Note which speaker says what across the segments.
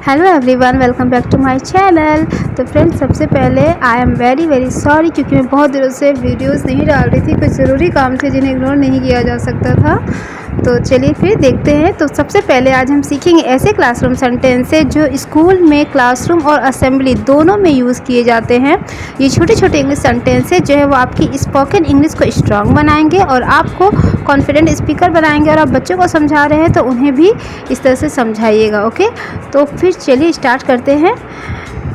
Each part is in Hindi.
Speaker 1: Hello everyone, welcome back to my channel. तो फ्रेंड्स, सबसे पहले आई एम वेरी सॉरी, क्योंकि मैं बहुत दिनों से वीडियोस नहीं डाल रही थी। कुछ ज़रूरी काम थे जिन्हें इग्नोर नहीं किया जा सकता था। तो चलिए फिर देखते हैं। तो सबसे पहले आज हम सीखेंगे ऐसे क्लासरूम सेंटेंसेस जो स्कूल में क्लासरूम और असेंबली दोनों में यूज़ किए जाते हैं। ये छोटे छोटे इंग्लिश सेंटेंसेस जो है वो आपकी स्पोकन इंग्लिश को स्ट्रॉन्ग बनाएंगे और आपको कॉन्फिडेंट स्पीकर बनाएंगे। और आप बच्चों को समझा रहे हैं तो उन्हें भी इस तरह से समझाइएगा। ओके, तो फिर चलिए स्टार्ट करते हैं।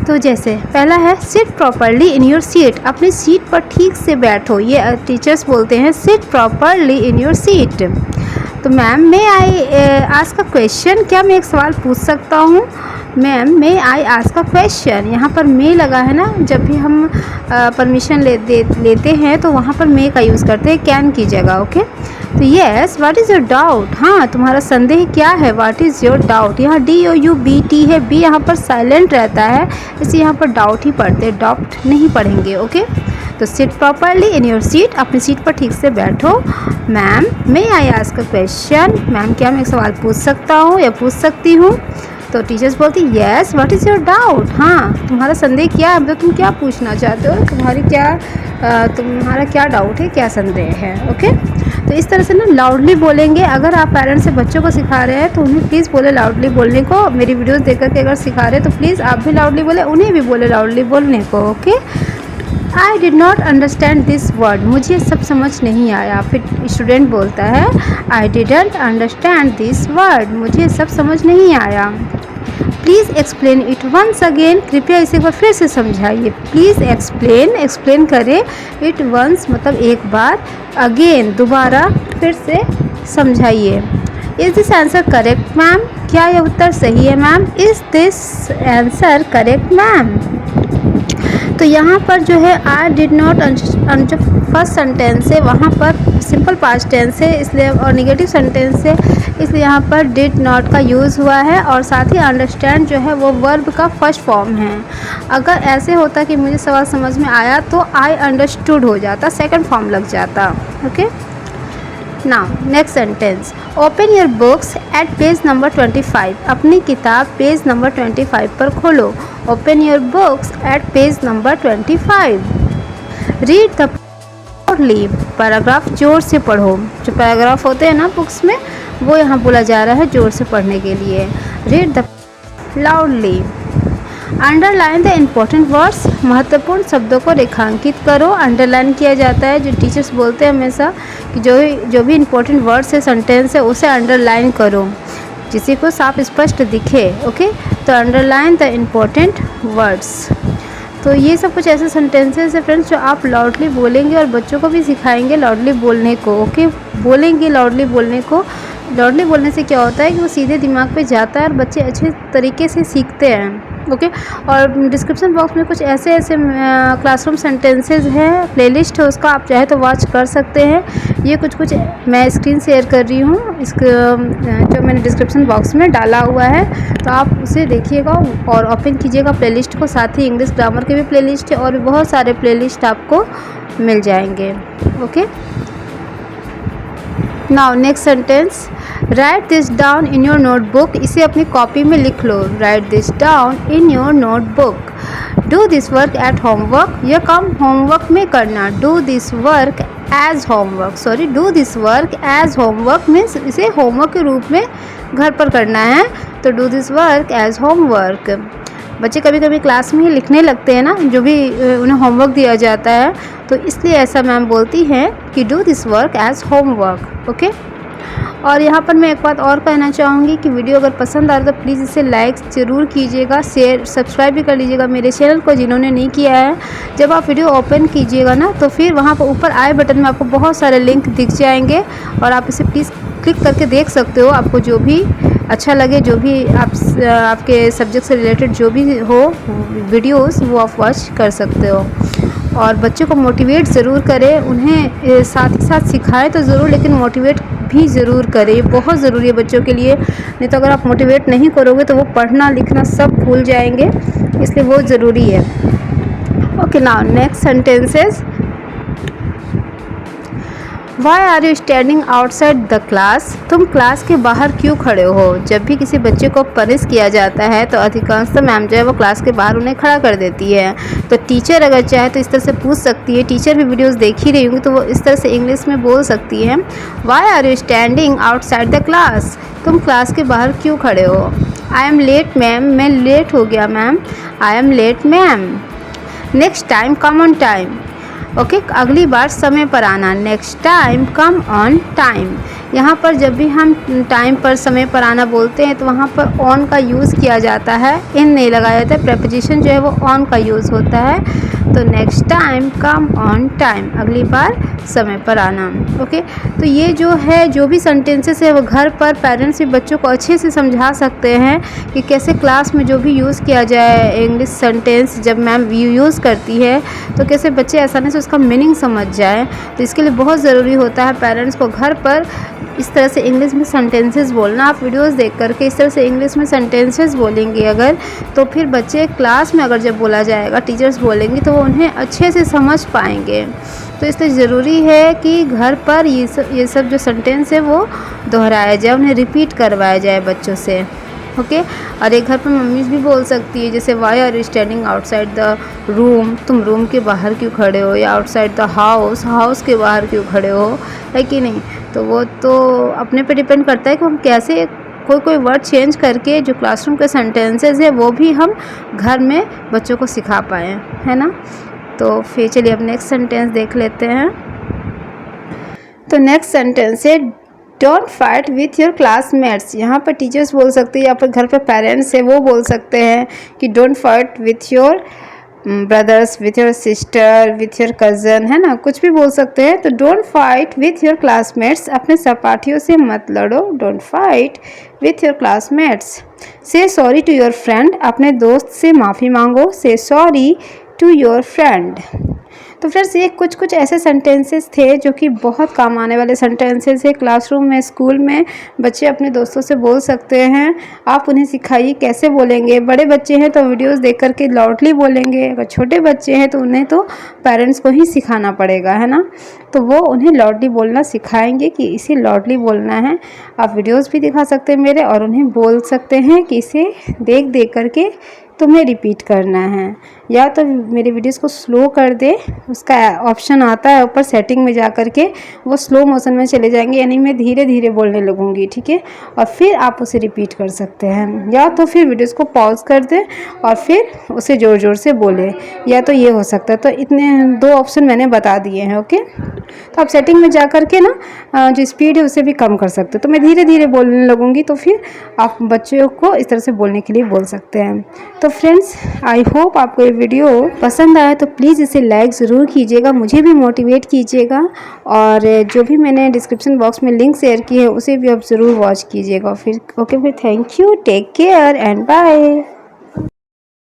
Speaker 1: तो जैसे पहला है sit properly in your seat. अपनी सीट पर ठीक से बैठो। ये टीचर्स बोलते हैं sit properly in your seat. तो ma'am, may I ask a question, क्या मैं एक सवाल पूछ सकता हूँ? Ma'am, may I ask a question. यहाँ पर मे लगा है ना, जब भी हम परमिशन लेते हैं तो वहाँ पर मे का यूज़ करते हैं कैन की जगह। ओके, तो yes, what is your doubt? हाँ, तुम्हारा संदेह क्या है? What is your doubt. यहाँ DOUBT है, बी यहाँ पर साइलेंट रहता है, इसलिए यहाँ पर डाउट ही पढ़ते हैं, डाउट नहीं पढ़ेंगे। ओके, तो seat properly in your seat. अपनी सीट पर ठीक से बैठो। Ma'am, may I ask a question. Ma'am, क्या मैं एक सवाल पूछ सकता हूँ या पूछ सकती हूँ? तो टीचर्स बोलती yes, what is your doubt. हाँ, तुम्हारा संदेह क्या है, मतलब तुम क्या पूछना चाहते हो, तुम्हारा क्या डाउट है, क्या संदेह है। ओके, तो इस तरह से ना लाउडली बोलेंगे। अगर आप पेरेंट्स से बच्चों को सिखा रहे हैं तो उन्हें प्लीज़ बोले लाउडली बोलने को। मेरी वीडियोस देख करके अगर सिखा रहे हैं तो प्लीज़ आप भी लाउडली बोले, उन्हें भी बोले लाउडली बोलने को। Okay, I did not understand this word. मुझे सब समझ नहीं आया। फिर स्टूडेंट बोलता है I didn't understand this word. मुझे सब समझ नहीं आया। Please explain it once again. कृपया इसे एक बार फिर से समझाइए। प्लीज़ एक्सप्लेन करें। इट वंस मतलब एक बार, अगेन दोबारा, फिर से समझाइए। Is this answer correct ma'am? क्या यह उत्तर सही है ma'am? Is this answer correct ma'am? तो यहाँ पर जो है आई डिड नॉट, जो फर्स्ट सेंटेंस है वहाँ पर सिंपल पास्ट टेंस है इसलिए, और नेगेटिव सेंटेंस है इसलिए यहाँ पर डिड नॉट का यूज़ हुआ है। और साथ ही अंडरस्टैंड जो है वो वर्ब का फर्स्ट फॉर्म है। अगर ऐसे होता कि मुझे सवाल समझ में आया तो आई अंडरस्टूड हो जाता, सेकंड फॉर्म लग जाता। Okay, now next sentence, open your books at page number 25। अपनी किताब पेज नंबर 25 पर खोलो। Open your books at page number 25। Read the loudly. Paragraph जोर से पढ़ो। जो पैराग्राफ होते हैं ना बुक्स में, वो यहाँ बोला जा रहा है जोर से पढ़ने के लिए। Read the loudly. Underline the important words. महत्वपूर्ण शब्दों को रेखांकित करो। अंडरलाइन किया जाता है, जो टीचर्स बोलते हैं हमेशा कि जो भी इम्पोर्टेंट वर्ड्स है, सेंटेंस है, उसे अंडरलाइन करो जिससे को साफ स्पष्ट दिखे। ओके, तो अंडरलाइन द इम्पोर्टेंट वर्ड्स। तो ये सब कुछ ऐसे सेंटेंसेस है फ्रेंड्स जो आप लाउडली बोलेंगे और बच्चों को भी सिखाएंगे लाउडली बोलने को। ओके, बोलेंगे लाउडली बोलने को। लाउडली बोलने से क्या होता है कि वो सीधे दिमाग पे जाता है और बच्चे अच्छे तरीके से सीखते हैं। ओके, और डिस्क्रिप्शन बॉक्स में कुछ ऐसे क्लासरूम सेंटेंसेस हैं, प्लेलिस्ट है, उसका आप चाहे तो वॉच कर सकते हैं। ये कुछ मैं स्क्रीन शेयर कर रही हूँ, जो मैंने डिस्क्रिप्शन बॉक्स में डाला हुआ है, तो आप उसे देखिएगा और ओपन कीजिएगा प्लेलिस्ट को। साथ ही इंग्लिश ग्रामर के भी प्लेलिस्ट है और भी बहुत सारे प्लेलिस्ट आपको मिल जाएंगे। Okay, now next sentence, write this down in your notebook. इसे अपनी कॉपी में लिख लो। Write this down in your notebook. Do this work at homework. यह काम होमवर्क में करना। Do this work as homework. Do this work as homework means इसे होमवर्क के रूप में घर पर करना है, तो do this work as homework. बच्चे कभी कभी क्लास में ही लिखने लगते हैं ना, जो भी उन्हें होमवर्क दिया जाता है, तो इसलिए ऐसा मैम बोलती हैं कि do this work as homework. Okay, और यहाँ पर मैं एक बात और कहना चाहूँगी कि वीडियो अगर पसंद आ रहा तो प्लीज़ इसे लाइक ज़रूर कीजिएगा, शेयर सब्सक्राइब भी कर लीजिएगा मेरे चैनल को जिन्होंने नहीं किया है। जब आप वीडियो ओपन कीजिएगा ना तो फिर वहाँ पर ऊपर आई बटन में आपको बहुत सारे लिंक दिख जाएंगे और आप इसे प्लीज़ क्लिक करके देख सकते हो। आपको जो भी अच्छा लगे, जो भी आपके सब्जेक्ट से रिलेटेड जो भी हो वीडियोस, वो आप वॉच कर सकते हो। और बच्चों को मोटिवेट ज़रूर करें, उन्हें साथ ही साथ सिखाएं तो ज़रूर, लेकिन मोटिवेट भी ज़रूर करें। ये बहुत ज़रूरी है बच्चों के लिए। नहीं तो अगर आप मोटिवेट नहीं करोगे तो वो पढ़ना लिखना सब भूल जाएंगे, इसलिए बहुत ज़रूरी है। Okay, now next sentences, why are you standing outside the class, तुम क्लास के बाहर क्यों खड़े हो। जब भी किसी बच्चे को पनिश किया जाता है तो अधिकांशतः मैम जो है वो क्लास के बाहर उन्हें खड़ा कर देती है। तो टीचर अगर चाहे तो इस तरह से पूछ सकती है, टीचर भी वीडियोस देख ही रही होंगी तो वो इस तरह से इंग्लिश में बोल सकती है, why are you standing outside the class, तुम क्लास के बाहर क्यों खड़े हो। आई एम लेट मैम, मैं लेट हो गया ma'am. I am late ma'am. Next time come on time, okay अगली बार समय पर आना। Next time come on time, यहाँ पर जब भी हम टाइम पर समय पर आना बोलते हैं तो वहाँ पर ऑन का यूज़ किया जाता है, इन नहीं लगाया जाता है, प्रेपोजिशन जो है वो ऑन का यूज़ होता है। तो next time come on time, अगली बार समय पर आना। ओके, तो ये जो है जो भी सेंटेंसेस है वो घर पर पेरेंट्स भी बच्चों को अच्छे से समझा सकते हैं कि कैसे क्लास में जो भी यूज़ किया जाए इंग्लिश सेंटेंस जब मैम यूज़ करती है तो कैसे बच्चे आसानी से उसका मीनिंग समझ जाए। तो इसके लिए बहुत ज़रूरी होता है पेरेंट्स को घर पर इस तरह से इंग्लिश में सेंटेंसेस बोलना। आप वीडियोस देख करके इस तरह से इंग्लिश में सेंटेंसेस बोलेंगे अगर, तो फिर बच्चे क्लास में अगर जब बोला जाएगा टीचर्स बोलेंगे तो वो उन्हें अच्छे से समझ पाएंगे। तो इसलिए ज़रूरी है कि घर पर ये सब जो सेंटेंस है वो दोहराया जाए, उन्हें रिपीट करवाया जाए बच्चों से। ओके, और एक घर पर मम्मी भी बोल सकती है जैसे why are you standing outside the room, तुम रूम के बाहर क्यों खड़े हो, या आउटसाइड द हाउस, हाउस के बाहर क्यों खड़े हो, है कि नहीं। तो वो तो अपने पे डिपेंड करता है कि हम कैसे कोई वर्ड चेंज करके जो क्लासरूम के सेंटेंसेस है वो भी हम घर में बच्चों को सिखा पाएँ, है ना। तो फिर चलिए अब नेक्स्ट सेंटेंस देख लेते हैं। तो नेक्स्ट सेंटेंस है don't fight with your classmates. यहाँ पर टीचर्स बोल सकते हैं या फिर घर पे पेरेंट्स है वो बोल सकते हैं कि don't fight with your brothers, with your sister, with your cousin, है ना, कुछ भी बोल सकते हैं। तो don't fight with your classmates, अपने सहपाठियों से मत लड़ो। Don't fight with your classmates. से सॉरी टू योर फ्रेंड, अपने दोस्त से माफ़ी मांगो। से सॉरी टू योर फ्रेंड। तो फ्रेंड्स ये कुछ ऐसे सेंटेंसेस थे जो कि बहुत काम आने वाले सेंटेंसेस है। क्लासरूम में, स्कूल में बच्चे अपने दोस्तों से बोल सकते हैं। आप उन्हें सिखाइए कैसे बोलेंगे। बड़े बच्चे हैं तो वीडियोस देख करके लाउडली बोलेंगे, अगर छोटे बच्चे हैं तो उन्हें तो पेरेंट्स को ही सिखाना पड़ेगा, है ना। तो वो उन्हें लाउडली बोलना सिखाएंगे कि इसे लाउडली बोलना है। आप वीडियोज़ भी दिखा सकते हैं मेरे और उन्हें बोल सकते हैं कि इसे देख करके तुम्हें रिपीट करना है, या तो मेरे वीडियोस को स्लो कर दे, उसका ऑप्शन आता है ऊपर सेटिंग में जा कर के वो स्लो मोशन में चले जाएंगे, यानी मैं धीरे धीरे बोलने लगूंगी, ठीक है। और फिर आप उसे रिपीट कर सकते हैं, या तो फिर वीडियोस को पॉज कर दें और फिर उसे ज़ोर ज़ोर से बोले, या तो ये हो सकता है। तो इतने दो ऑप्शन मैंने बता दिए हैं, ओके। तो आप सेटिंग में जा कर के ना जो स्पीड है उसे भी कम कर सकते हो। तो मैं धीरे धीरे बोलने लगूंगी तो फिर आप बच्चों को इस तरह से बोलने के लिए बोल सकते हैं। तो फ्रेंड्स आई होप आपको ये वीडियो पसंद आया, तो प्लीज़ इसे लाइक ज़रूर कीजिएगा, मुझे भी मोटिवेट कीजिएगा। और जो भी मैंने डिस्क्रिप्शन बॉक्स में लिंक शेयर की है उसे भी आप ज़रूर वॉच कीजिएगा। फिर ओके, फिर thank you, take care and bye.